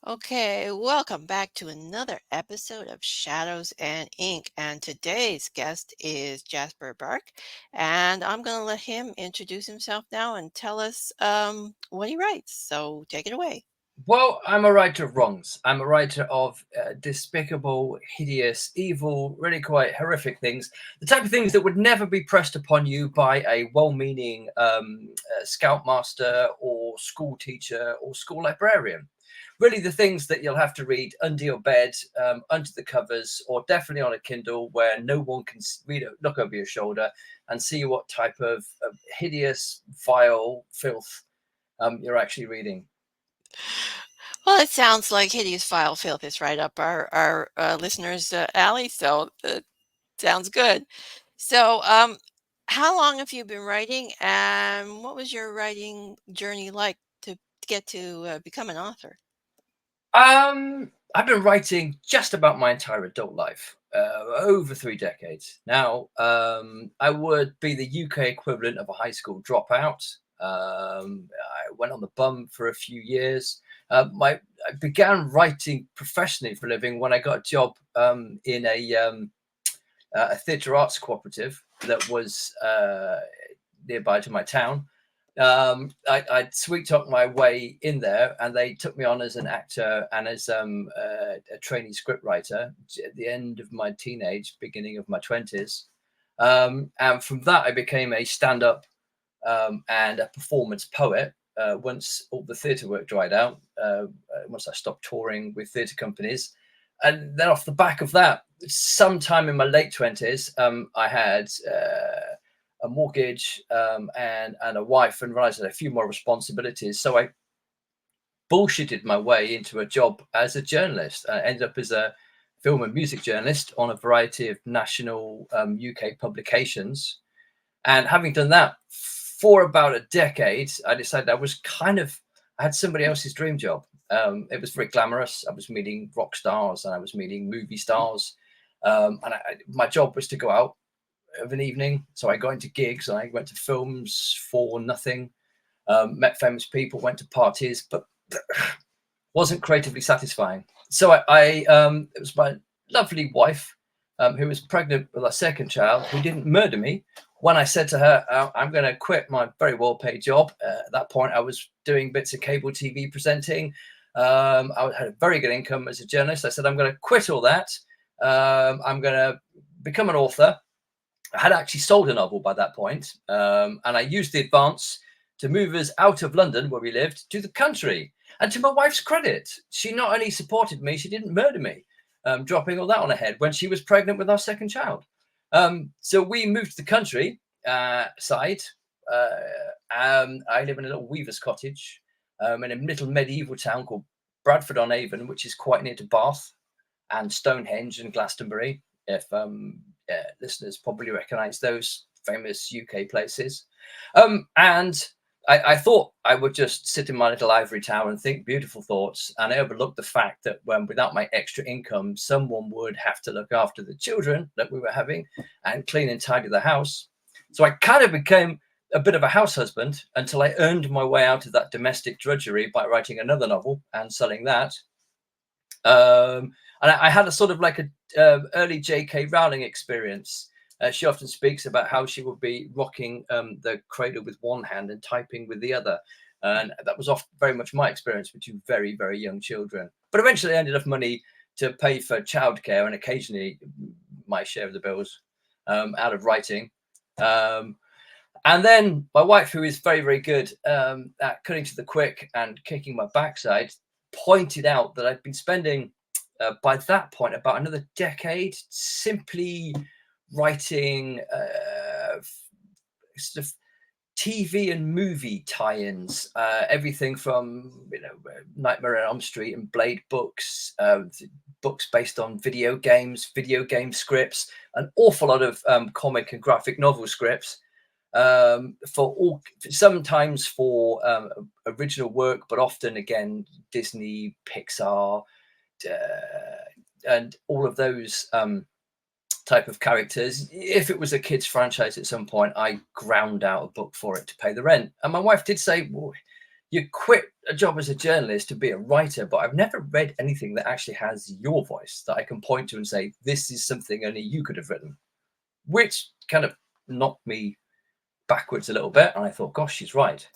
Okay, welcome back to another episode of Shadows and Ink. And today's guest is Jasper Bark. And I'm going to let him introduce himself now and tell us what he writes. So take it away. Well, I'm a writer of wrongs. I'm a writer of despicable, hideous, evil, really quite horrific things. The type of things that would never be pressed upon you by a well-meaning scoutmaster or school teacher or school librarian. Really, the things that you'll have to read under your bed, under the covers, or definitely on a Kindle where no one can read it, look over your shoulder and see what type of hideous, vile filth you're actually reading. Well, it sounds like Hideous File Filth is right up our listeners' alley. So sounds good. So, how long have you been writing, and what was your writing journey like to get to become an author? I've been writing just about my entire adult life, over 3 decades. Now, I would be the UK equivalent of a high school dropout. I went on the bum for a few years. I began writing professionally for a living when I got a job in a theatre arts cooperative that was nearby to my town. I sweet talked my way in there, and they took me on as an actor and as a trainee scriptwriter at the end of my teenage, beginning of my 20s. And from that, I became a stand-up and a performance poet. Once all the theatre work dried out, once I stopped touring with theatre companies, and then off the back of that, sometime in my late 20s, I had a mortgage and a wife, and realized I had a few more responsibilities. So I bullshitted my way into a job as a journalist. I ended up as a film and music journalist on a variety of national UK publications. And having done that for about a decade, I decided I had somebody else's dream job. It was very glamorous. I was meeting rock stars and I was meeting movie stars. My job was to go out of an evening. So I got into gigs. I went to films for nothing, met famous people, went to parties, but wasn't creatively satisfying. So it was my lovely wife who was pregnant with our second child, who didn't murder me when I said to her, I'm going to quit my very well paid job. At that point, I was doing bits of cable TV presenting. I had a very good income as a journalist. I said, I'm going to quit all that. I'm going to become an author. I had actually sold a novel by that point, and I used the advance to move us out of London, where we lived, to the country. And to my wife's credit, she not only supported me, she didn't murder me, dropping all that on her head when she was pregnant with our second child. So we moved to the country side. Uh, I live in a little weaver's cottage in a little medieval town called Bradford on Avon, which is quite near to Bath and Stonehenge and Glastonbury. If listeners probably recognise those famous UK places, and I thought I would just sit in my little ivory tower and think beautiful thoughts, and I overlooked the fact that when without my extra income, someone would have to look after the children that we were having and clean and tidy the house. So I kind of became a bit of a house husband until I earned my way out of that domestic drudgery by writing another novel and selling that. And I had a sort of like a early J.K. Rowling experience. She often speaks about how she would be rocking the cradle with one hand and typing with the other. And that was very much my experience with two very, very young children. But eventually I had enough money to pay for childcare and occasionally my share of the bills out of writing. And then my wife, who is very, very good at cutting to the quick and kicking my backside, pointed out that I'd been spending, by that point, about another decade simply writing sort of TV and movie tie-ins, everything from Nightmare on Elm Street and Blade books, books based on video game scripts, an awful lot of comic and graphic novel scripts, sometimes for original work, but often again Disney, Pixar, and all of those type of characters. If it was a kids franchise at some point, I ground out a book for it to pay the rent. And my wife did say, well, you quit a job as a journalist to be a writer, but I've never read anything that actually has your voice that I can point to and say, this is something only you could have written, which kind of knocked me backwards a little bit. And I thought, gosh, she's right.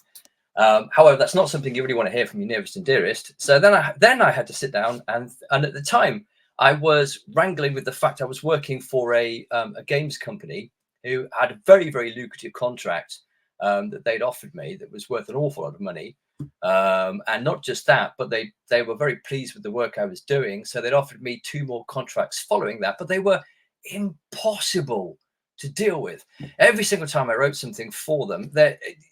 However, that's not something you really want to hear from your nearest and dearest. So then I had to sit down, and at the time I was wrangling with the fact I was working for a games company who had a very, very lucrative contract that they'd offered me that was worth an awful lot of money. And not just that, but they were very pleased with the work I was doing. So they'd offered me 2 more contracts following that, but they were impossible to deal with. Every single time I wrote something for them,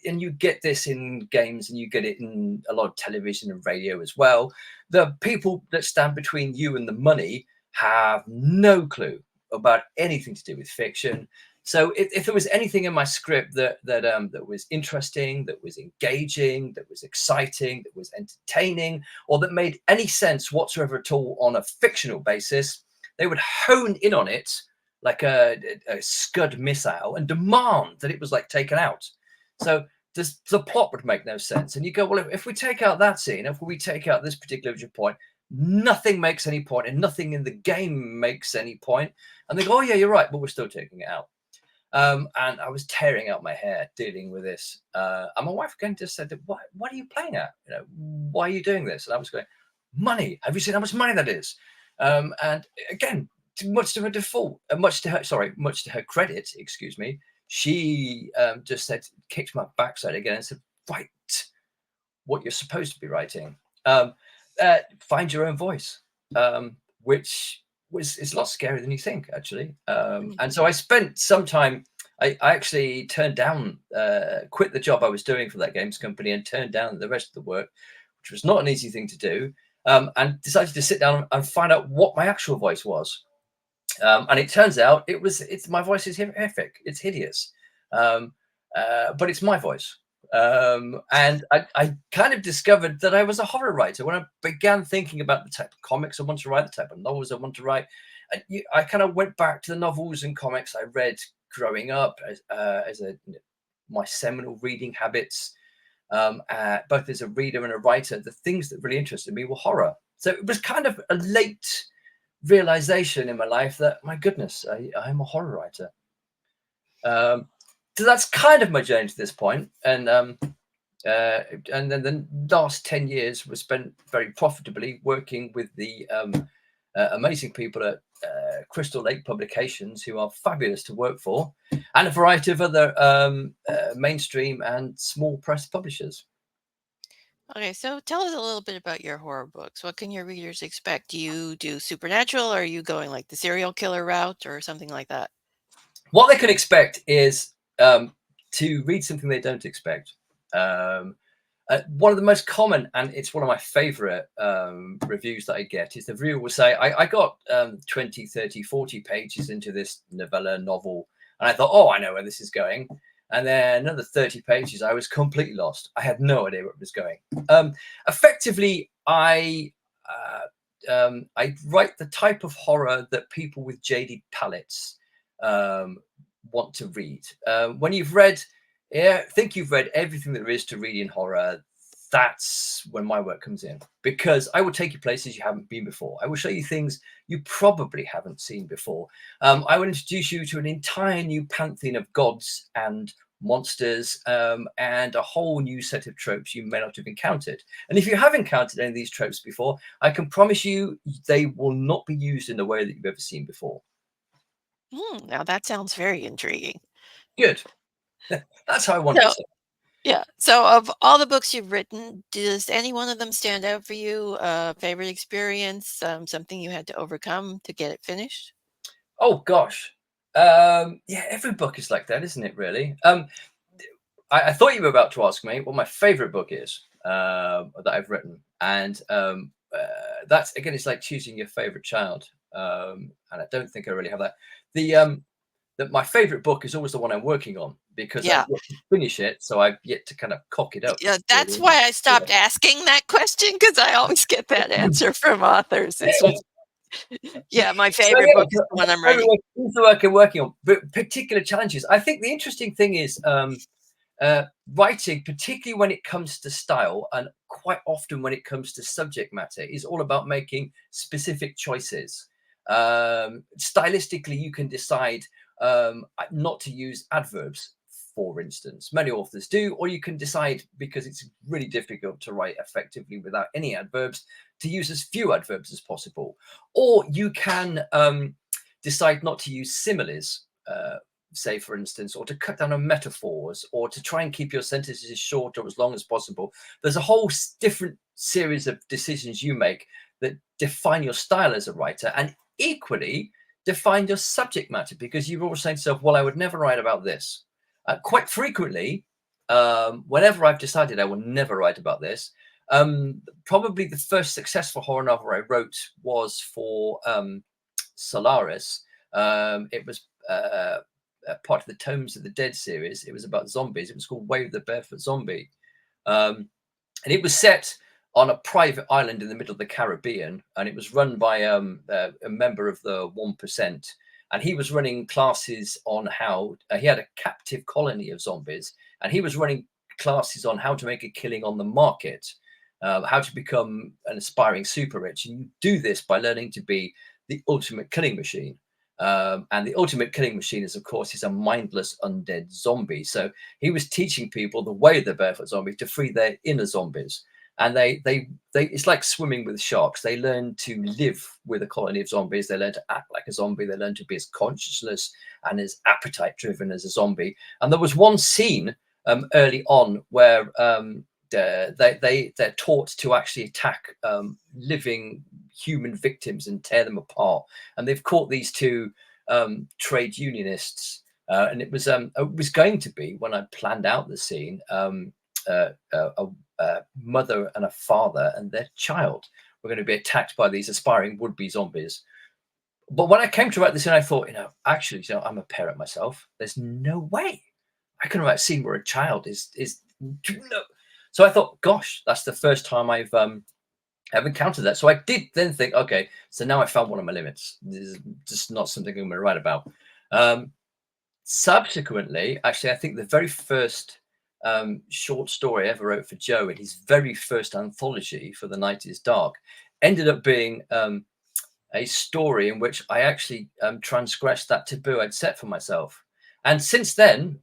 and you get this in games and you get it in a lot of television and radio as well, the people that stand between you and the money have no clue about anything to do with fiction. So if there was anything in my script that was interesting, that was engaging, that was exciting, that was entertaining, or that made any sense whatsoever at all on a fictional basis, they would hone in on it like a Scud missile and demand that it was like taken out. So the plot would make no sense. And you go, well, if we take out that scene, if we take out this particular point, nothing makes any point, and nothing in the game makes any point. And they go, oh yeah, you're right, but we're still taking it out. And I was tearing out my hair dealing with this. And my wife again just said, what are you playing at? You know, why are you doing this? And I was going, money. Have you seen how much money that is? And again, much to her default, much to her credit, excuse me, she just said, kicked my backside again and said, write what you're supposed to be writing. Find your own voice, which is a lot scarier than you think, actually. And so I spent some time, I actually turned down, quit the job I was doing for that games company and turned down the rest of the work, which was not an easy thing to do, and decided to sit down and find out what my actual voice was. And it turns out it's my voice is horrific. It's hideous, but it's my voice. And I kind of discovered that I was a horror writer when I began thinking about the type of comics I want to write, the type of novels I want to write. I kind of went back to the novels and comics I read growing up my seminal reading habits, both as a reader and a writer. The things that really interested me were horror. So it was kind of a late realization in my life that, my goodness, I'm a horror writer. So that's kind of my journey to this point. And then the last 10 years was spent very profitably working with the amazing people at Crystal Lake Publications, who are fabulous to work for, and a variety of other mainstream and small press publishers. Okay, so tell us a little bit about your horror books. What can your readers expect? Do you do supernatural, or are you going like the serial killer route or something like that? What they can expect is to read something they don't expect. One of the most common, and it's one of my favorite reviews that I get, is the reviewer will say, I got 20, 30, 40 pages into this novella novel, and I thought, oh, I know where this is going. And then another 30 pages, I was completely lost. I had no idea where it was going. Effectively, I write the type of horror that people with jaded palates want to read. When you've read, think you've read everything there is to read in horror, that's when my work comes in, because I will take you places you haven't been before. I will show you things you probably haven't seen before. I will introduce you to an entire new pantheon of gods and monsters, and a whole new set of tropes you may not have encountered. And if you have encountered any of these tropes before, I can promise you they will not be used in the way that you've ever seen before. Now that sounds very intriguing. Good. That's how I want it So, to. yeah. So, of all the books you've written, does any one of them stand out for you? Favorite experience, something you had to overcome to get it finished? Oh gosh. Yeah, every book is like that, isn't it, really? I thought you were about to ask me what my favorite book is that I've written. And that's, again, it's like choosing your favorite child. And I don't think I really have that. That my favorite book is always the one I'm working on, because I've Yeah. yet to finish it. So I've yet to kind of cock it up. Yeah, that's Really. why I stopped asking that question, because I always get that answer from authors. This was, yeah, my So favorite yeah, book is the one I'm every writing. week, this is the work I'm working on, but particular challenges. I think the interesting thing is, uh, writing, particularly when it comes to style, and quite often when it comes to subject matter, is all about making specific choices. Stylistically, you can decide not to use adverbs, for instance. Many authors do, or you can decide, because it's really difficult to write effectively without any adverbs, to use as few adverbs as possible. Or you can decide not to use similes, say, for instance, or to cut down on metaphors, or to try and keep your sentences as short or as long as possible. There's a whole different series of decisions you make that define your style as a writer, and equally define your subject matter, because you're always saying to yourself, well, I would never write about this. Quite frequently, whenever I've decided I will never write about this, probably the first successful horror novel I wrote was for Solaris. It was part of the Tomes of the Dead series. It was about zombies. It was called Way of the Barefoot Zombie. And it was set on a private island in the middle of the Caribbean, and it was run by a member of the 1%. And he was running classes on how he had a captive colony of zombies, and he was running classes on how to make a killing on the market, how to become an aspiring super rich. And you do this by learning to be the ultimate killing machine. And the ultimate killing machine is, of course, is a mindless undead zombie. So he was teaching people the way of the barefoot zombie to free their inner zombies. And they it's like swimming with sharks. They learn to live with a colony of zombies. They learn to act like a zombie. They learn to be as conscienceless and as appetite driven as a zombie. And there was one scene early on where they're taught to actually attack living human victims and tear them apart. And they've caught these two trade unionists, and it was going to be, when I planned out the scene, a mother and a father and their child were going to be attacked by these aspiring would-be zombies. But when I came to write this, and I thought, actually, I'm a parent myself. There's no way I can write a scene where a child is. So I thought, gosh, that's the first time I've encountered that. So I did then think, okay, so now I found one of my limits. This is just not something I'm going to write about. Subsequently, actually, I think the very first short story I ever wrote for Joe, in his very first anthology for The Night is Dark, ended up being a story in which I actually transgressed that taboo I'd set for myself. And since then,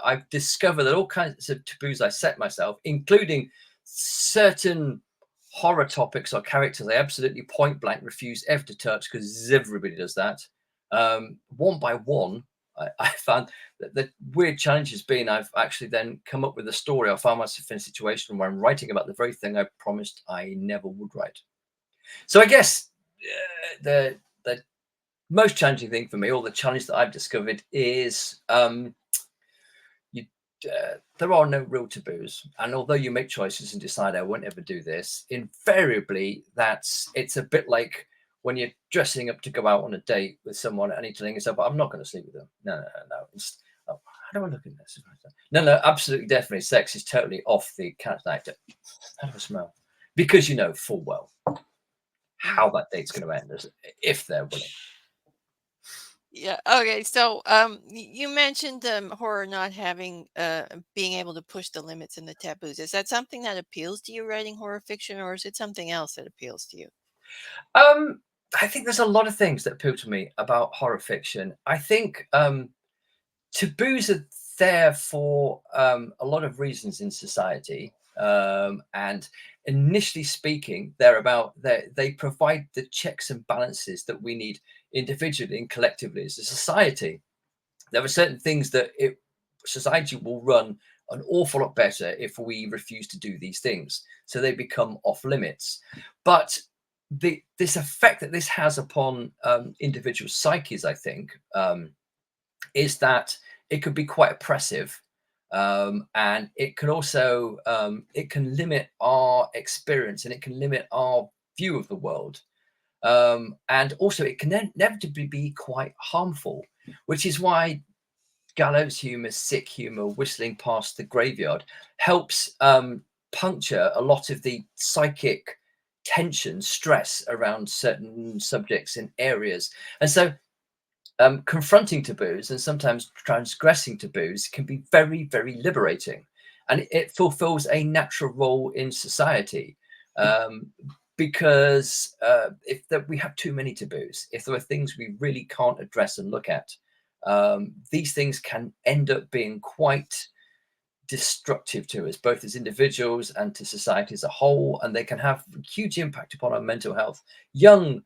I've discovered that all kinds of taboos I set myself, including certain horror topics or characters, I absolutely point blank refuse ever to touch, because everybody does that. One by one, I found that the weird challenge has been I've actually then come up with a story. I found myself in a situation where I'm writing about the very thing I promised I never would write. So I guess the most challenging thing for me, or the challenge that I've discovered, is there are no real taboos. And although you make choices and decide I won't ever do this, invariably it's a bit like when you're dressing up to go out on a date with someone and you're telling yourself, I'm not going to sleep with them. No. Oh, how do I look in this? No, absolutely, definitely. Sex is totally off the character actor. How do I smell? Because you know full well how that date's going to end, if they're willing. Yeah. Okay. So, you mentioned horror not having being able to push the limits and the taboos. Is that something that appeals to you writing horror fiction, or is it something else that appeals to you? I think there's a lot of things that appeal to me about horror fiction. I think taboos are there for a lot of reasons in society. And initially speaking, they provide the checks and balances that we need individually and collectively as a society. There are certain things that society will run an awful lot better if we refuse to do these things. So they become off limits. But this effect that this has upon individual psyches, I think, is that it could be quite oppressive, and it can also it can limit our experience, and it can limit our view of the world, and also it can inevitably be quite harmful, which is why gallows humor, sick humor, whistling past the graveyard helps puncture a lot of the psychic tension, stress around certain subjects and areas. And so confronting taboos and sometimes transgressing taboos can be very, very liberating. And it fulfills a natural role in society. Um, because if we have too many taboos, if there are things we really can't address and look at, these things can end up being quite destructive to us, both as individuals and to society as a whole, and they can have huge impact upon our mental health. Jung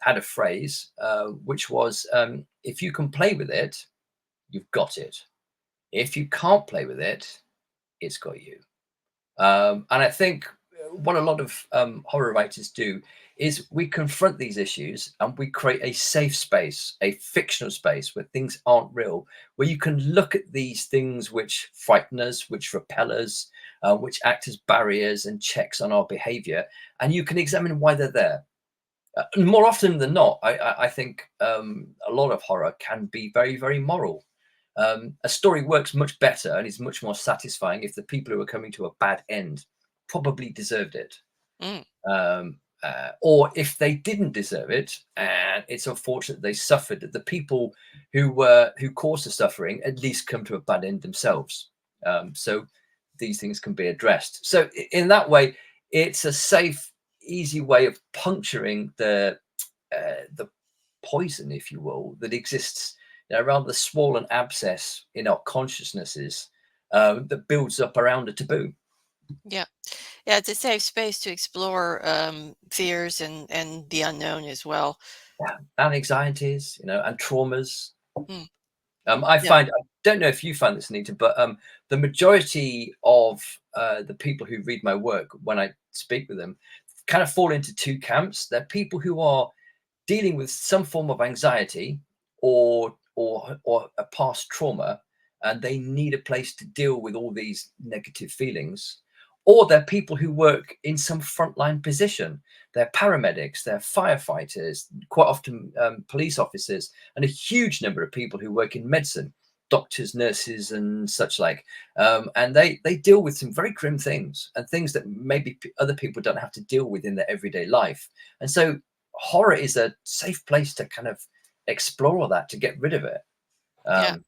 had a phrase which was, if you can play with it, you've got it. If you can't play with it, it's got you. And I think what a lot of horror writers do is we confront these issues and we create a safe space, a fictional space where things aren't real, where you can look at these things which frighten us, which repel us, which act as barriers and checks on our behavior, and you can examine why they're there. More often than not, I think a lot of horror can be very, very moral. A story works much better and is much more satisfying if the people who are coming to a bad end probably deserved it. Mm, Or if they didn't deserve it, and it's unfortunate they suffered, that the people who caused the suffering at least come to a bad end themselves. So these things can be addressed. So in that way, it's a safe, easy way of puncturing the poison, if you will, that exists, around the swollen abscess in our consciousnesses that builds up around a taboo. yeah. Yeah, it's a safe space to explore fears and the unknown as well. Yeah, and anxieties, and traumas. Mm, I yeah. find, I don't know if you find this, Anita, but the majority of the people who read my work, when I speak with them, kind of fall into two camps. They're people who are dealing with some form of anxiety or a past trauma, and they need a place to deal with all these negative feelings. Or they're people who work in some frontline position. They're paramedics, they're firefighters, quite often police officers, and a huge number of people who work in medicine, doctors, nurses, and such like. And they deal with some very grim things and things that maybe other people don't have to deal with in their everyday life. And so horror is a safe place to kind of explore that, to get rid of it. Yeah. Um,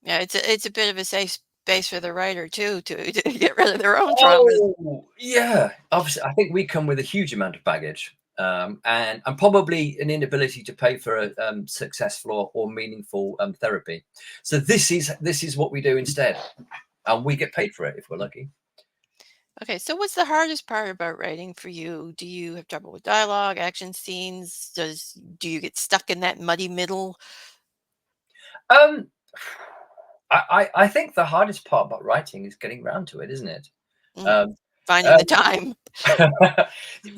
Yeah, it's a bit of a safe space for the writer too to get rid of their own traumas. oh, yeah. Obviously, I think we come with a huge amount of baggage, and probably an inability to pay for a successful or meaningful therapy. So this is what we do instead, and we get paid for it if we're lucky. Okay, so what's the hardest part about writing for you? Do you have trouble with dialogue, action scenes? Do you get stuck in that muddy middle? Um, I think the hardest part about writing is getting around to it, isn't it? Mm, Um, finding the um,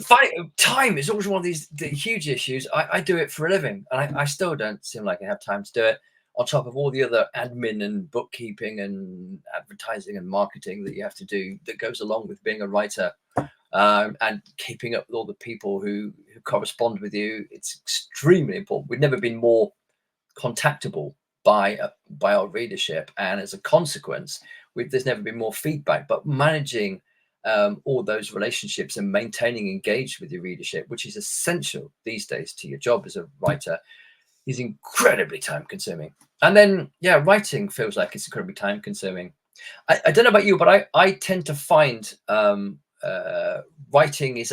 time. Time is always one of these huge issues. I do it for a living, and I still don't seem like I have time to do it. On top of all the other admin and bookkeeping and advertising and marketing that you have to do, that goes along with being a writer, and keeping up with all the people who correspond with you, it's extremely important. We've never been more contactable by our readership, and as a consequence, there's never been more feedback. But managing all those relationships and maintaining engaged with your readership, which is essential these days to your job as a writer, is incredibly time consuming. And then, yeah, writing feels like it's incredibly time consuming. I don't know about you, but I tend to find writing is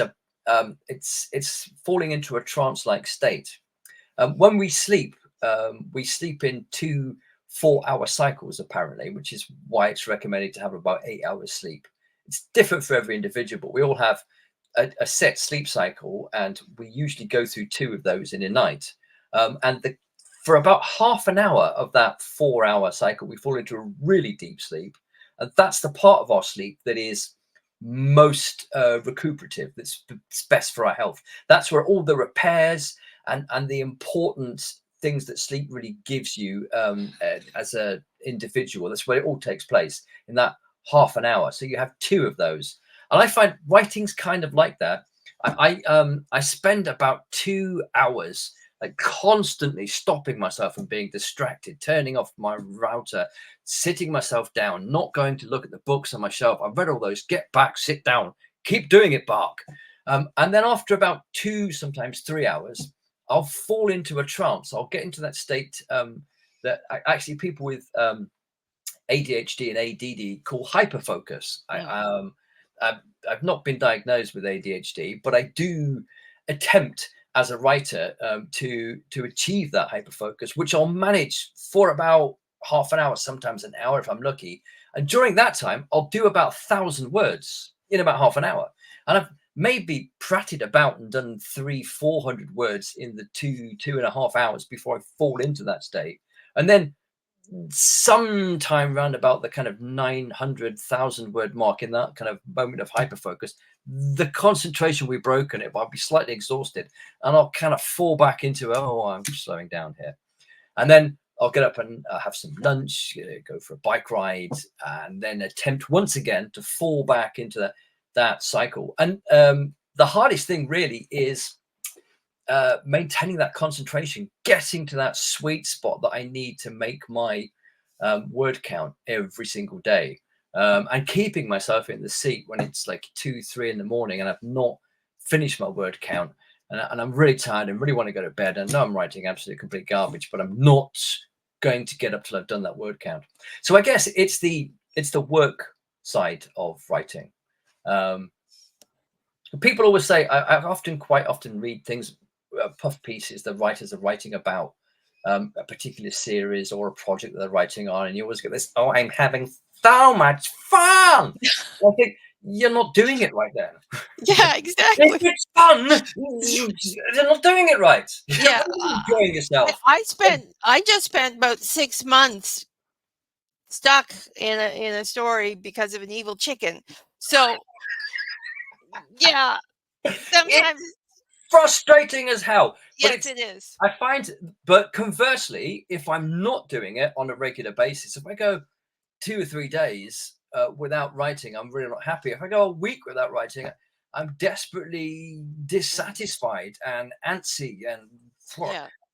it's falling into a trance like state. When we sleep in 2 4-hour cycles, apparently, which is why it's recommended to have about 8 hours sleep. It's different for every individual, but we all have a set sleep cycle, and we usually go through two of those in a night. And for about half an hour of that 4-hour cycle, we fall into a really deep sleep. And that's the part of our sleep that is most recuperative, that's best for our health. That's where all the repairs and the important things that sleep really gives you as a individual, that's where it all takes place, in that half an hour. So you have two of those, and I find writing's kind of like that. I spend about 2 hours like constantly stopping myself from being distracted, turning off my router, sitting myself down, not going to look at the books on my shelf. I've read all those. Get back, sit down, keep doing it, Bark. And then after about 2, sometimes 3 hours, I'll fall into a trance. I'll get into that state that actually people with ADHD and ADD call hyperfocus. Mm. I've not been diagnosed with ADHD, but I do attempt as a writer to achieve that hyperfocus, which I'll manage for about half an hour, sometimes an hour if I'm lucky. And during that time, I'll do about 1,000 words in about half an hour. And I've maybe prated about and done 300-400 words in the 2.5 hours before I fall into that state. And then sometime round about the kind of 900,000 word mark, in that kind of moment of hyperfocus, the concentration will be broken. I'll be slightly exhausted, and I'll kind of fall back into, oh, I'm slowing down here. And then I'll get up and have some lunch, go for a bike ride, and then attempt once again to fall back into that cycle. And the hardest thing really is maintaining that concentration, getting to that sweet spot that I need to make my word count every single day, and keeping myself in the seat when it's like 2, 3 in the morning and I've not finished my word count, and I'm really tired and really want to go to bed. I know I'm writing absolute complete garbage, but I'm not going to get up till I've done that word count. So I guess it's the work side of writing. People always say, quite often read things, puff pieces that writers are writing about a particular series or a project that they're writing on, and you always get this, oh, I'm having so much fun. I think you're not doing it right then. Yeah, If exactly. it's fun, you're not doing it right. You're Yeah, not enjoying yourself. I just spent about 6 months stuck in a story because of an evil chicken. So, yeah, It's sometimes frustrating as hell, but yes, it is. I find, but conversely, if I'm not doing it on a regular basis, if I go 2 or 3 days without writing, I'm really not happy. If I go a week without writing, I'm desperately Mm, dissatisfied and antsy, yeah,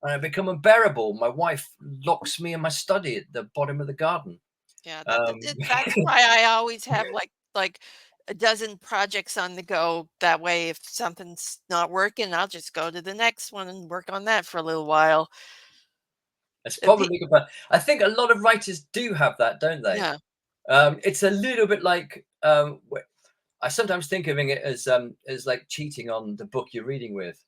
and I become unbearable. My wife locks me in my study at the bottom of the garden. yeah, Um, that's why I always have, like, a dozen projects on the go. That way, if something's not working, I'll just go to the next one and work on that for a little while. it's Pe probably good, but I think a lot of writers do have that, don't they? Yeah, It's a little bit like I sometimes think of it as like cheating on the book you're reading with.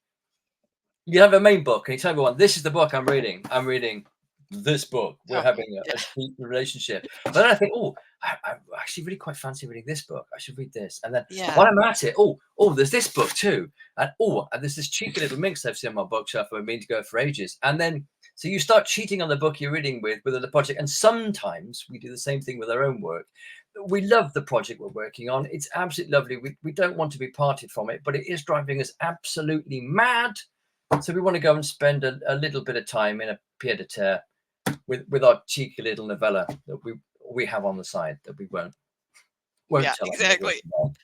You have a main book and you tell everyone, this is the book I'm reading. I'm reading this book. We're oh, having yeah, a deep relationship. But then I think, oh, I actually really quite fancy reading this book. I should read this. And then yeah, while I'm at it, there's this book too. And there's this cheeky little minx I've seen on my bookshelf I've been to go for ages. And then so you start cheating on the book you're reading with the project. And sometimes we do the same thing with our own work. We love the project we're working on. It's absolutely lovely. We don't want to be parted from it, but it is driving us absolutely mad. So we want to go and spend a little bit of time in a pied a terre with our cheeky little novella that we have on the side that we won't yeah, tell our neighbours exactly. about.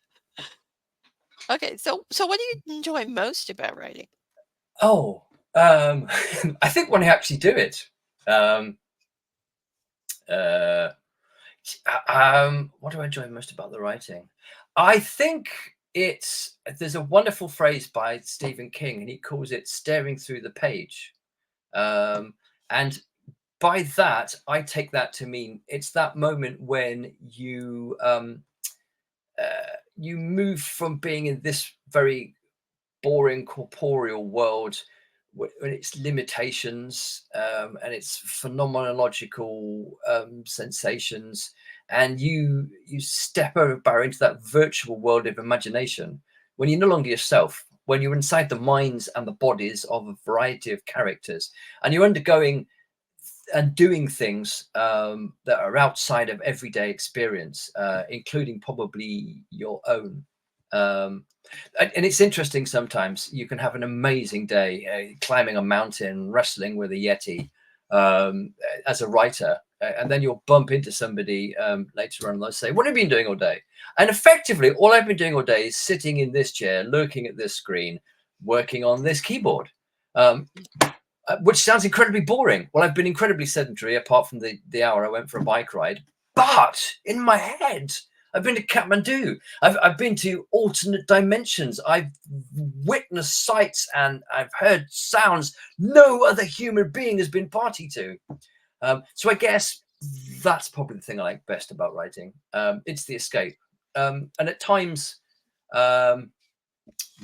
Okay, so what do you enjoy most about writing? Oh, I think when I actually do it, um, uh, what do I enjoy most about the writing? I think there's a wonderful phrase by Stephen King, and he calls it staring through the page. And by that, I take that to mean it's that moment when you move from being in this very boring corporeal world and its limitations and its phenomenological sensations, and you step over into that virtual world of imagination when you're no longer yourself, when you're inside the minds and the bodies of a variety of characters, and you're undergoing and doing things that are outside of everyday experience, including probably your own. Um, and it's interesting, sometimes you can have an amazing day climbing a mountain, wrestling with a Yeti as a writer. And then you'll bump into somebody later on and they'll say, what have you been doing all day? And effectively, all I've been doing all day is sitting in this chair, looking at this screen, working on this keyboard. Um, which sounds incredibly boring. Well, I've been incredibly sedentary apart from the hour I went for a bike ride. But in my head, I've been to Kathmandu. I've been to alternate dimensions. I've witnessed sights and I've heard sounds no other human being has been party to. So I guess that's probably the thing I like best about writing. It's the escape. And at times, um,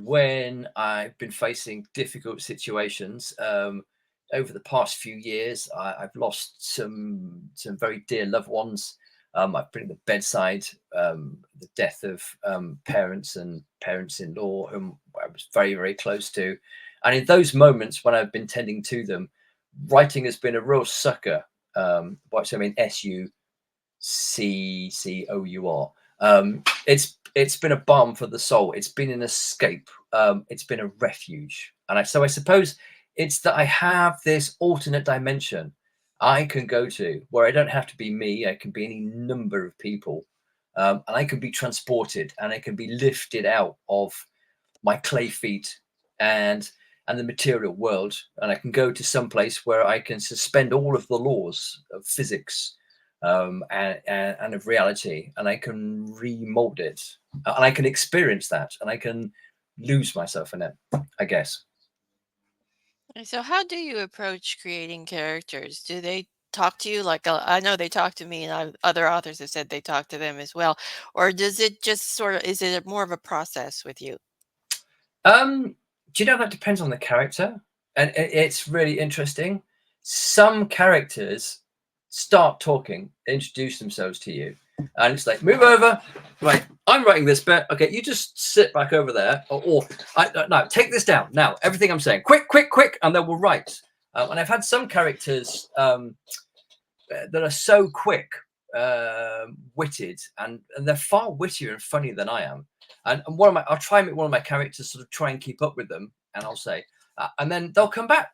when I've been facing difficult situations over the past few years, I've lost some very dear loved ones. I've been at the bedside, the death of parents and parents-in-law whom I was very, very close to. And in those moments when I've been tending to them, writing has been a real sucker. So I mean, SUCCOUR. It's been a balm for the soul. It's been an escape. It's been a refuge. So I suppose it's that I have this alternate dimension I can go to where I don't have to be me. I can be any number of people, and I can be transported and I can be lifted out of my clay feet and the material world, and I can go to some place where I can suspend all of the laws of physics and of reality, and I can remold it, and I can experience that, and I can lose myself in it, I guess. And so how do you approach creating characters? Do they talk to you like I know they talk to me, and other authors have said they talk to them as well, or does it just sort of is it more of a process with you? Um, do you know that depends on the character, and it's really interesting. Some characters start talking, introduce themselves to you, and it's like, move over. Right, I'm writing this bit. Okay, you just sit back over there, no, take this down now. Everything I'm saying, quick, quick, quick, and then we'll write. And I've had some characters that are so quick witted, and they're far wittier and funnier than I am. And I'll try and make one of my characters sort of try and keep up with them, and I'll say, and then they'll come back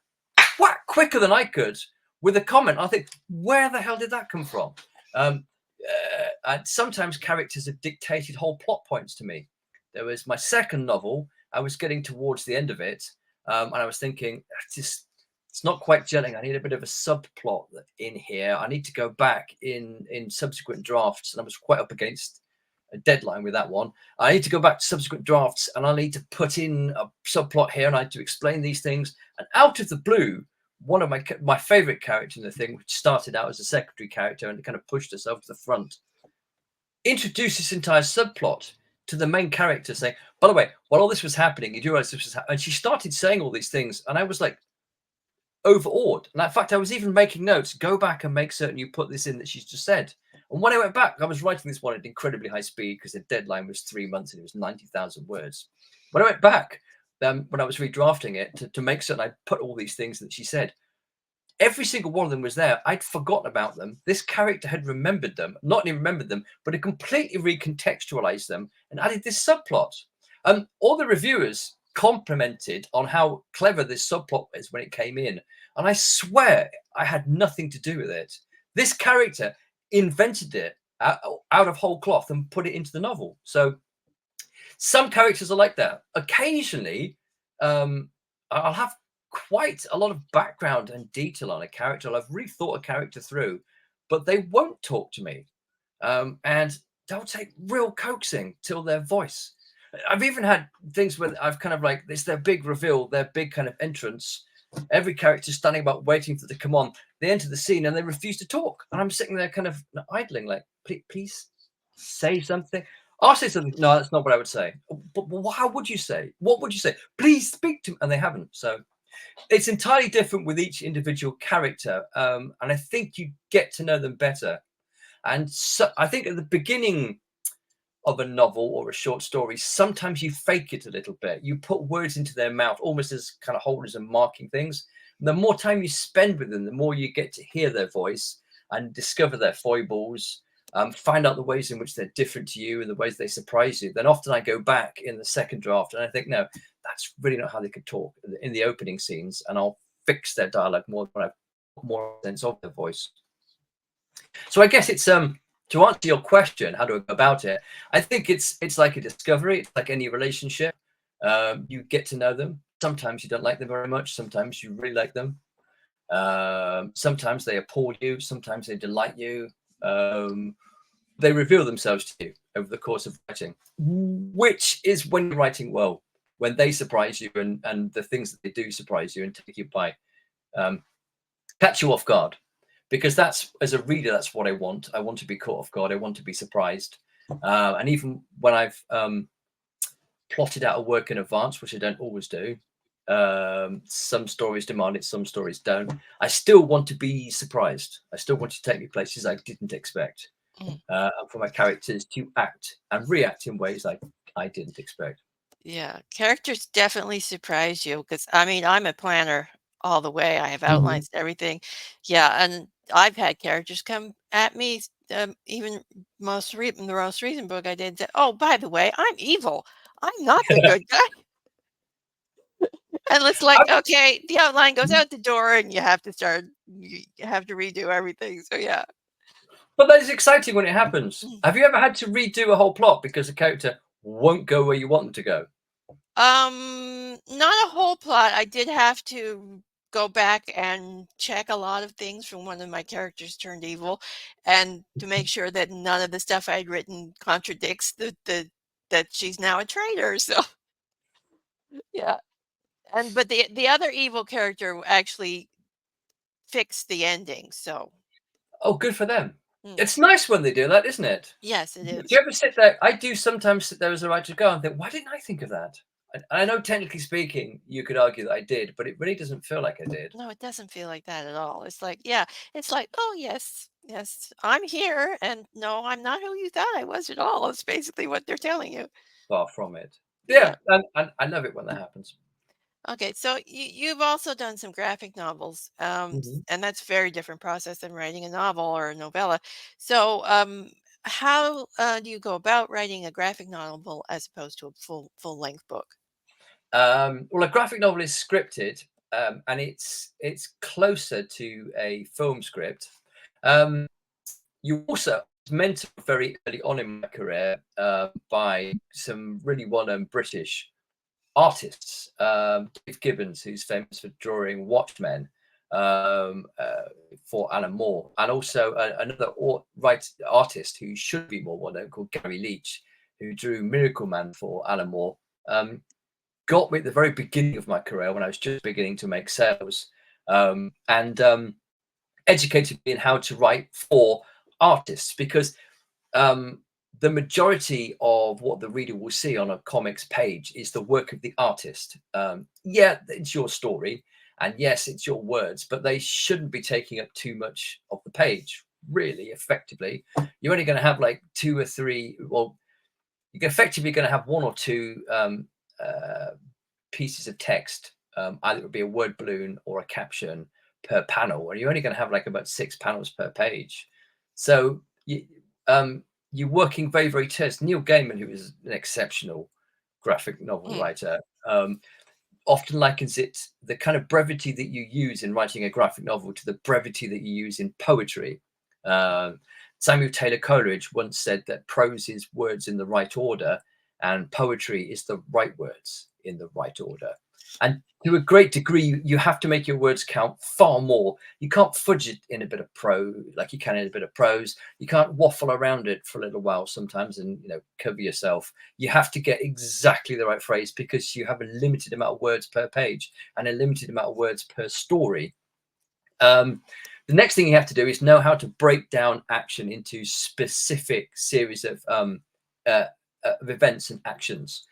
whack quicker than I could with a comment. I think, where the hell did that come from? Um, and sometimes characters have dictated whole plot points to me. There was my second novel. I was getting towards the end of it, and I was thinking, it's not quite gelling. I need a bit of a subplot in here. I need to go back in subsequent drafts, and I was quite up against a deadline with that one. I need to go back to subsequent drafts, and I need to put in a subplot here, and I need to explain these things. And out of the blue, one of my favorite character in the thing, which started out as a secondary character and kind of pushed herself to the front, introduced this entire subplot to the main character, saying, "By the way, while all this was happening, you do realize this was happening." And she started saying all these things, and I was like, overawed. And in fact, I was even making notes. Go back and make certain you put this in that she's just said. And when I went back, I was writing this one at incredibly high speed because the deadline was 3 months and it was 90,000 words. When I went back, when I was redrafting it to make certain I put all these things that she said, every single one of them was there. I'd forgotten about them. This character had remembered them, not only remembered them, but had completely recontextualized them and added this subplot. All the reviewers complimented on how clever this subplot is when it came in. And I swear I had nothing to do with it. This character invented it out of whole cloth and put it into the novel. So some characters are like that. Occasionally, I'll have quite a lot of background and detail on a character. I've really thought a character through, but they won't talk to me. And they'll take real coaxing till their voice. I've even had things where I've kind of like, it's their big reveal, their big kind of entrance. Every character standing about waiting for it to come on. They enter the scene and they refuse to talk. And I'm sitting there kind of idling, like, please say something. I'll say something. No, that's not what I would say. But how would you say? What would you say? Please speak to me. And they haven't. So it's entirely different with each individual character. And I think you get to know them better. And so I think at the beginning of a novel or a short story, sometimes you fake it a little bit. You put words into their mouth almost as kind of holders and marking things. And the more time you spend with them, the more you get to hear their voice and discover their foibles, find out the ways in which they're different to you and the ways they surprise you. Then often I go back in the second draft and I think, no, that's really not how they could talk in the opening scenes. And I'll fix their dialogue more when I've more sense of their voice. So I guess it's to answer your question, how do I go about it? I think it's like a discovery. It's like any relationship. You get to know them. Sometimes you don't like them very much. Sometimes you really like them. Sometimes they appall you. Sometimes they delight you. they reveal themselves to you over the course of writing, which is when you're writing well, when they surprise you, and the things that they do surprise you and take you by, um, catch you off guard. Because that's, as a reader, that's what I want. I want to be caught off guard. I want to be surprised. And even when I've plotted out a work in advance, which I don't always do, some stories demand it, some stories don't. I still want to be surprised. I still want to take me places I didn't expect, Mm. and for my characters to act and react in ways I didn't expect. Yeah, characters definitely surprise you because I mean, I'm a planner all the way. I have Mhm. outlines and everything. Yeah, and I've had characters come at me, even the most recent book I did. That, oh, by the way, I'm evil. I'm not the good guy. And it's like, okay, the outline goes out the door, and you have to redo everything. So yeah. But that is exciting when it happens. Mm. Have you ever had to redo a whole plot because a character won't go where you want them to go? Not a whole plot. I did have to go back and check a lot of things from one of my characters turned evil, and to make sure that none of the stuff I'd written contradicts the that she's now a traitor. So yeah, and but the other evil character actually fixed the ending. So Oh, good for them. mm, It's nice when they do that, isn't it? yes, it Do is. you ever sit there? I do sometimes sit there as a writer go and think, why didn't I think of that? I know technically speaking, you could argue that I did, but it really doesn't feel like I did. No, it doesn't feel like that at all. It's like, yeah, it's like, oh yes, yes, I'm here, and no, I'm not who you thought I was at all. It's basically what they're telling you. Far from it. Yeah. Yeah, and I love it when that happens. Okay, so you've also done some graphic novels, Mhm. and that's a very different process than writing a novel or a novella. So, how do you go about writing a graphic novel as opposed to a full length book? Well, a graphic novel is scripted, and it's closer to a film script. Um, you also mentored very early on in my career by some really well-known British artists. Dave Gibbons, who's famous for drawing Watchmen for Alan Moore, and also another artist who should be more well known called Gary Leach, who drew Miracle Man for Alan Moore. Um, Got me at the very beginning of my career when I was just beginning to make sales, and educated me in how to write for artists, because um, the majority of what the reader will see on a comics page is the work of the artist. Yeah, it's your story, and yes, it's your words, but they shouldn't be taking up too much of the page. Really, effectively, you're only going to have like two or three. Well, you're effectively going to have one or two uh, pieces of text. Either it would be a word balloon or a caption per panel, and you're only going to have like about 6 panels per page. So you're working very, very tense. Neil Gaiman, who is an exceptional graphic novel Mm, writer, often likens it, the kind of brevity that you use in writing a graphic novel, to the brevity that you use in poetry. Um, Samuel Taylor Coleridge once said that prose is words in the right order, and poetry is the right words in the right order. And to a great degree, you have to make your words count far more. You can't fudge it in a bit of prose like you can in a bit of prose. You can't waffle around it for a little while sometimes and cover yourself. You have to get exactly the right phrase, because you have a limited amount of words per page and a limited amount of words per story. The next thing you have to do is know how to break down action into specific series uh, of events and actions,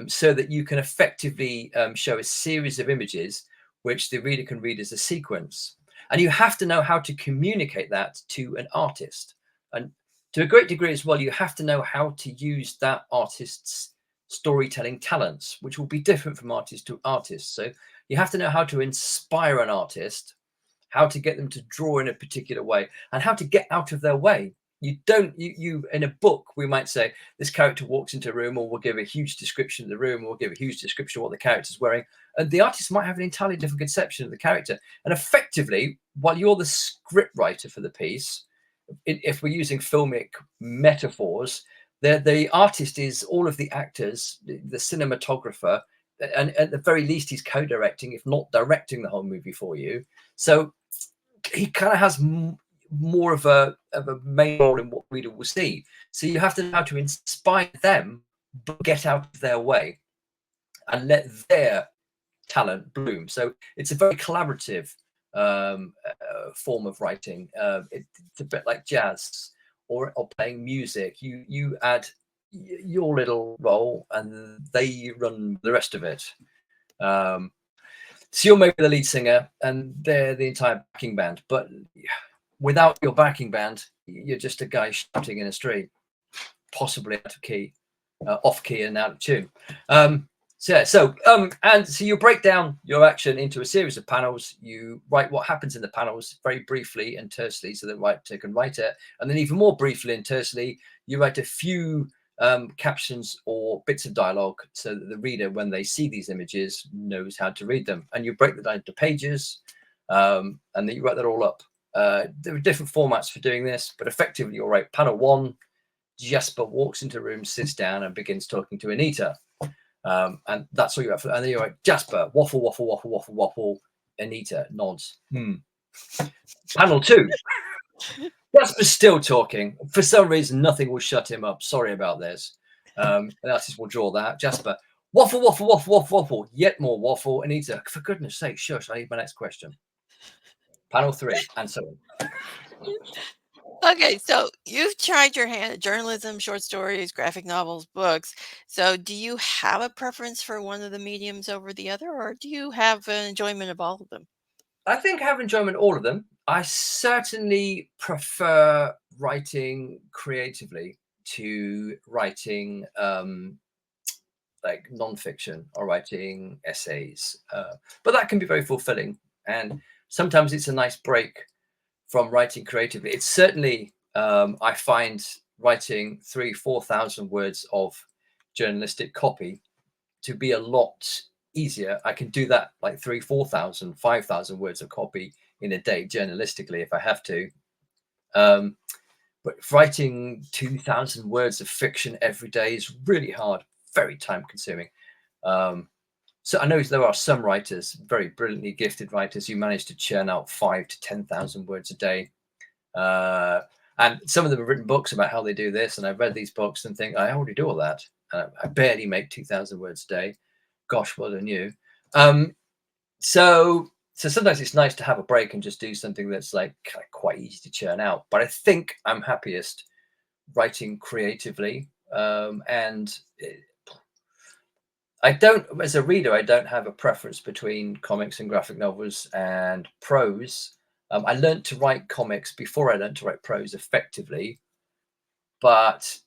so that you can effectively show a series of images which the reader can read as a sequence. And you have to know how to communicate that to an artist. And to a great degree as well, you have to know how to use that artist's storytelling talents, which will be different from artist to artist. So you have to know how to inspire an artist, how to get them to draw in a particular way, and how to get out of their way. You don't, you in a book, we might say this character walks into a room, or we'll give a huge description of the room, or we'll give a huge description of what the character's wearing. And the artist might have an entirely different conception of the character. And effectively, while you're the script writer for the piece, if we're using filmic metaphors, the artist is all of the actors, the cinematographer, and at the very least, he's co-directing, if not directing the whole movie for you. So he kind of has more of a main role in what reader will see. So you have to know how to inspire them, but get out of their way and let their talent bloom. So it's a very collaborative form of writing. It's a bit like jazz or playing music. You add your little role, and they run the rest of it. Um, so you're maybe the lead singer, and they're the entire backing band. But without your backing band, you're just a guy shouting in a street, possibly out of key, off key, and out of tune. And so you break down your action into a series of panels. You write what happens in the panels very briefly and tersely, so that writer can write it, and then even more briefly and tersely, you write a few captions or bits of dialogue, so that the reader, when they see these images, knows how to read them. And you break them down into pages, and then you write that all up. There are different formats for doing this, but effectively, you'll write panel 1. Jasper walks into a room, sits down, and begins talking to Anita. And that's all you have. And then you're like, Jasper, waffle, waffle, waffle, waffle, waffle. Anita nods. Panel 2. Jasper's still talking. For some reason, nothing will shut him up. Sorry about this. The artist will draw that. Jasper, waffle, waffle, waffle, waffle, waffle. Yet more waffle. Anita, for goodness sake, shush, I need my next question. Panel 3, and so on. Okay, so you've tried your hand at journalism, short stories, graphic novels, books. So do you have a preference for one of the mediums over the other, or do you have an enjoyment of all of them? I think I have enjoyment all of them. I certainly prefer writing creatively to writing like nonfiction or writing essays. But that can be very fulfilling. And sometimes it's a nice break from writing creatively. It's certainly, I find writing 4,000 words of journalistic copy to be a lot easier. I can do that like 4,000, 5,000 words of copy in a day journalistically if I have to. But writing 2,000 words of fiction every day is really hard, very time consuming. So I know there are some writers, very brilliantly gifted writers, who manage to churn out 5 to 10,000 words a day. And some of them have written books about how they do this. And I've read these books and think, I already do all that. I barely make 2,000 words a day. Gosh, well done you. So sometimes it's nice to have a break and just do something that's like quite easy to churn out. But I think I'm happiest writing creatively. And I don't, as a reader, I don't have a preference between comics and graphic novels and prose. I learned to write comics before I learned to write prose effectively. But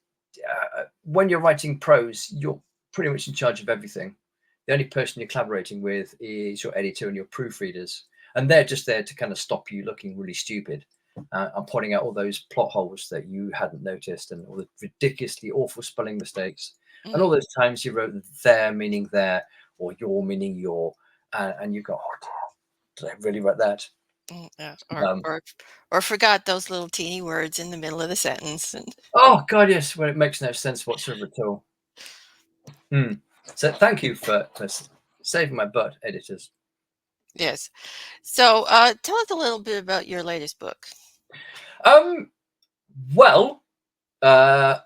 when you're writing prose, you're pretty much in charge of everything. The only person you're collaborating with is your editor and your proofreaders. And they're just there to kind of stop you looking really stupid. I'm pointing out all those plot holes that you hadn't noticed, and all the ridiculously awful spelling mistakes, and all those times you wrote their meaning there, or your meaning your, and you go, oh, did I really write that? Yeah, Um, or forgot those little teeny words in the middle of the sentence. And oh God, yes, when it makes no sense whatsoever at all. So thank you for saving my butt, editors. yes. So tell us a little bit about your latest book. Well, I'm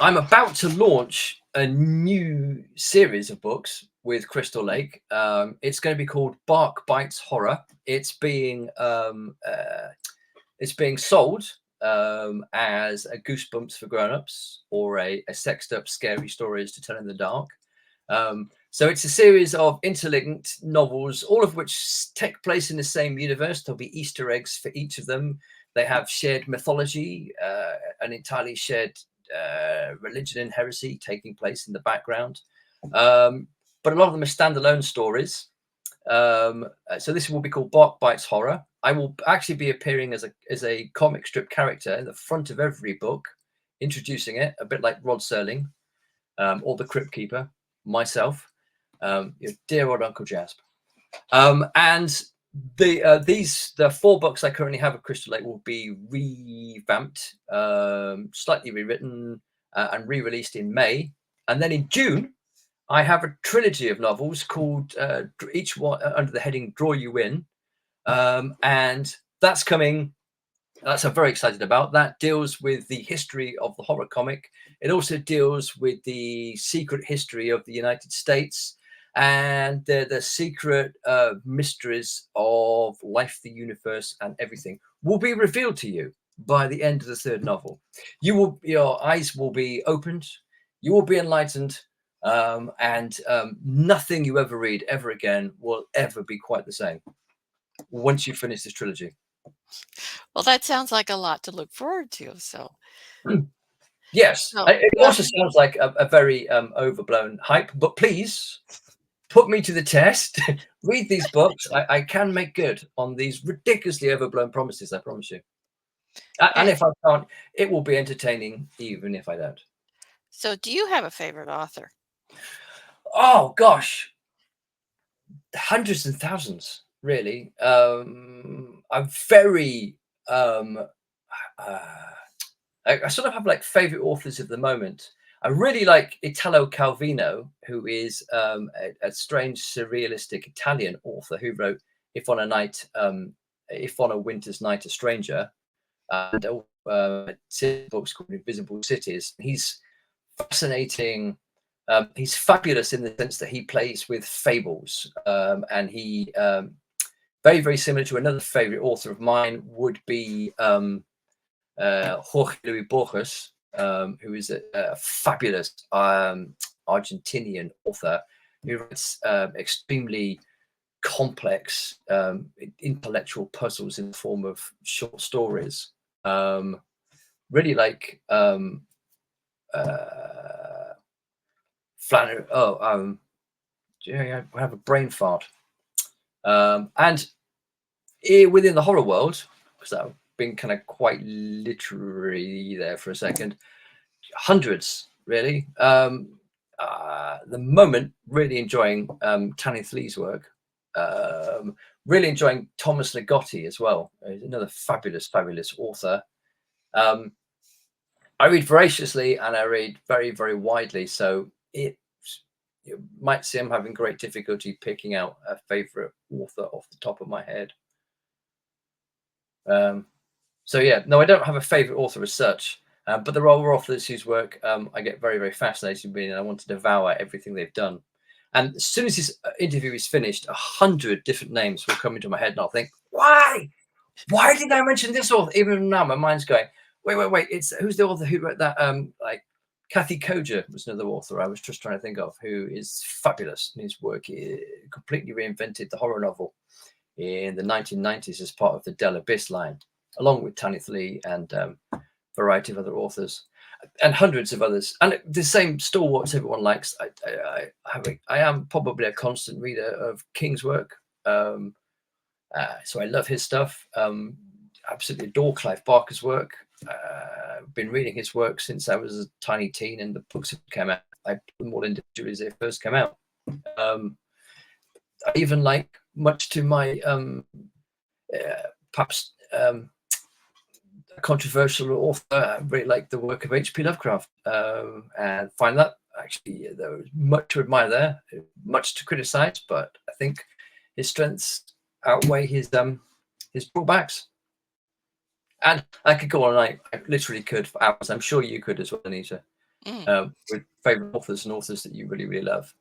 about to launch a new series of books with Crystal Lake. It's going to be called Bark Bites Horror. It's being sold as a Goosebumps for grown-ups, or a sexed up scary stories to tell in the dark. So it's a series of interlinked novels, all of which take place in the same universe. There'll be Easter eggs for each of them. They have shared mythology, an entirely shared religion and heresy taking place in the background. But a lot of them are standalone stories. So this will be called Bark Bites Horror. I will actually be appearing as a comic strip character in the front of every book, introducing it, a bit like Rod Serling, or the Crypt Keeper, myself, your dear old Uncle Jasper. And the 4 books I currently have at Crystal Lake will be revamped, slightly rewritten, and re-released in May. And then in June, I have a trilogy of novels called each one under the heading Draw You In. And that's coming That's I'm very excited about. That deals with the history of the horror comic. It also deals with the secret history of the United States and the secret mysteries of life, the universe, and everything will be revealed to you by the end of the third novel. Your eyes will be opened, you will be enlightened, and nothing you ever read ever again will ever be quite the same once you finish this trilogy. Well, that sounds like a lot to look forward to. Yes, So, it also sounds like a very overblown hype, but please put me to the test. Read these books. I can make good on these ridiculously overblown promises, I promise you. And okay. if I can't, it will be entertaining, even if I don't. So, do you have a favorite author? Oh, gosh, hundreds and thousands, really. I'm very, um, uh, I sort of have like favorite authors at the moment. I really like Italo Calvino, who is a strange surrealistic Italian author who wrote "If on a Night, If on a Winter's Night, a Stranger," and books called Invisible Cities. He's fascinating. He's fabulous in the sense that he plays with fables, and he very very similar to another favorite author of mine would be Jorge Luis Borges, who is a fabulous Argentinian author who writes extremely complex intellectual puzzles in the form of short stories. Um, really like uh, Flannery. Yeah, I have a brain fart. And within the horror world, because I've been kind of quite literary there for a second, hundreds really. The moment, really enjoying Tanith Lee's work. Um, really enjoying Thomas Ligotti as well. He's another fabulous, fabulous author. Um, I read voraciously and I read very, very widely. So you might see I'm having great difficulty picking out a favorite author off the top of my head. Um, So yeah, no, I don't have a favorite author as such, but there are authors whose work I get very, very fascinated with, and I want to devour everything they've done. And as soon as this interview is finished, 100 different names will come into my head, and I'll think, why? Why did I mention this author? Even now, my mind's going, wait, wait, wait. It's who's the author who wrote that? Like Kathy Koja was another author I was just trying to think of, who is fabulous. And his work completely reinvented the horror novel in the 1990s as part of the Del Abyss line, along with Tanith Lee and a variety of other authors and hundreds of others. And the same stalwarts everyone likes. I am probably a constant reader of King's work. So I love his stuff. Absolutely adore Clive Barker's work. Been reading his work since I was a tiny teen, and the books that came out, I put them all individually as they first came out. I even like, much to my perhaps controversial author, I really like the work of H.P. Lovecraft, and find that actually there was much to admire there, much to criticize, but I think his strengths outweigh his drawbacks. And I could go on, I literally could for hours. I'm sure you could as well, Anita, Mm, with favorite authors and authors that you really, really love.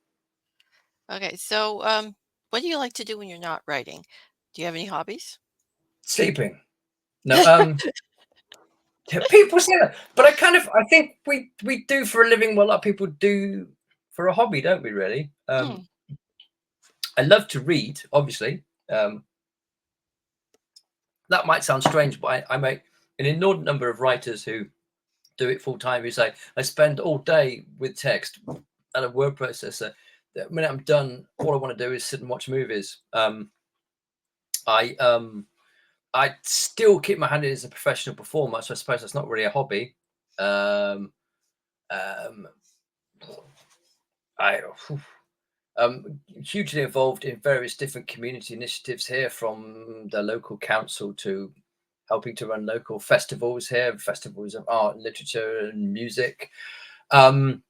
okay. So, what do you like to do when you're not writing? Do you have any hobbies? Sleeping. No, yeah, people say that, but I think we do for a living what a lot of people do for a hobby, don't we? Really, Mm, I love to read. Obviously, um, that might sound strange, but I make an inordinate number of writers who do it full time. Who say I spend all day with text and a word processor. The minute I'm done, all I want to do is sit and watch movies. I I still keep my hand in as a professional performer, so I suppose that's not really a hobby. Um, um, I hugely involved in various different community initiatives here, from the local council to helping to run local festivals here, festivals of art, literature, and music. Um,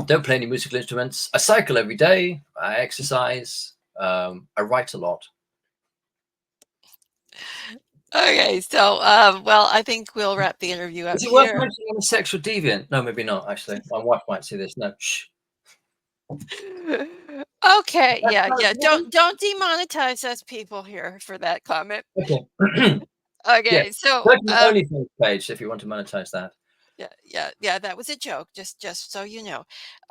don't play any musical instruments. I cycle every day. I exercise. I write a lot. Okay, so, well, I think we'll wrap the interview up Is it worth here. mentioning I'm a sexual deviant? No, maybe not, actually. My wife might see this. No, shh. Okay, That's yeah, kind of yeah, don't demonetize us people here for that comment. okay. Yeah, Okay, so, go to my OnlyFans page if you want to monetize that. yeah, yeah, yeah, that was a joke, just so you know.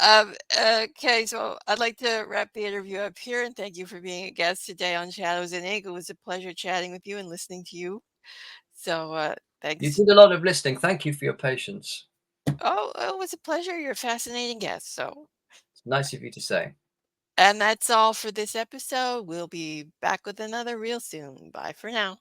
Okay, so I'd like to wrap the interview up here, and thank you for being a guest today on Shadows and Ink. It was a pleasure chatting with you and listening to you. So, You thanks. did a lot of listening. Thank you for your patience. Oh, it was a pleasure. You're a fascinating guest. So, It's nice of you to say. and that's all for this episode. We'll be back with another real soon. Bye for now.